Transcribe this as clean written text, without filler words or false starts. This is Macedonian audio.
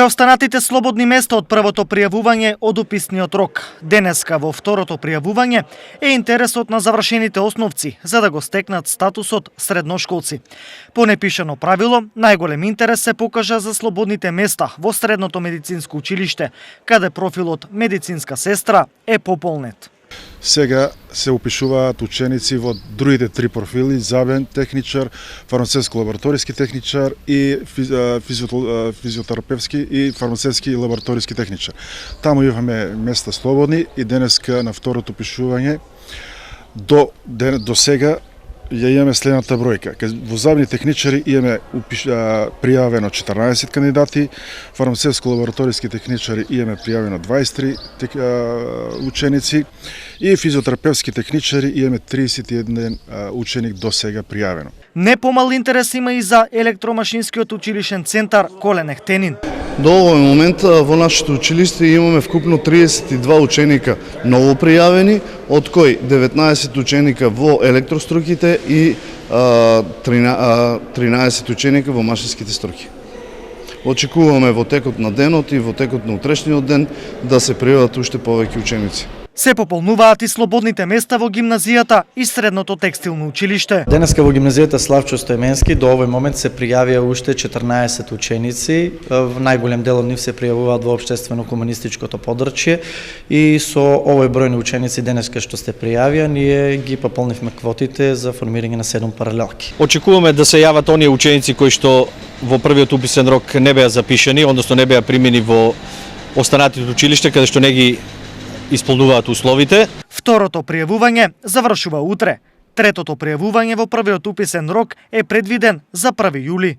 Преостанатите слободни места од првото пријавување од уписниот рок. Денеска во второто пријавување е интересот на завршените основци за да го стекнат статусот средношколци. По непишано правило, најголем интерес се покажа за слободните места во средното медицинско училиште, каде профилот медицинска сестра е пополнет. Сега се упишуваат ученици во другите три профили: забен техничар, фармацевско-лабораториски техничар и физиотерапевски и фармацевски и лабораториски техничар. Таму имаме места слободни и денеска на второто упишување до сега ја имаме следната бројка. Во забни техничари имаме пријавено 14 кандидати, фармацевско-лабораториски техничари имаме пријавено 23 ученици и физиотерапевски техничари имаме 31 ученик до сега пријавено. Не помал интерес има и за електромашинскиот училишен центар Колен Ехтенин. До овој момент во нашето училиште имаме вкупно 32 ученика ново пријавени, од кои 19 ученика во електроструките и 13 ученика во машинските струки. Очекуваме во текот на денот и во текот на утрешниот ден да се пријават уште повеќе ученици. Се пополнуваат и слободните места во гимназијата и средното текстилно училиште. Денеска во гимназијата Славчо Стојменски до овој момент се пријавија уште 14 ученици. Најголем дел од нив се пријавуваат во општествено-комунистичкото подрачје и со овој број на ученици денеска што сте пријавија, ние ги пополнивме квотите за формирање на 7 паралелки. Очекуваме да се јават оние ученици кои што во првиот уписен рок не беа запишани, односно не беа примени во останатите училишта каде што не ги исполнуваат условите. Второто пријавување завршува утре. Третото пријавување во првиот уписен рок е предвиден за 1 јули.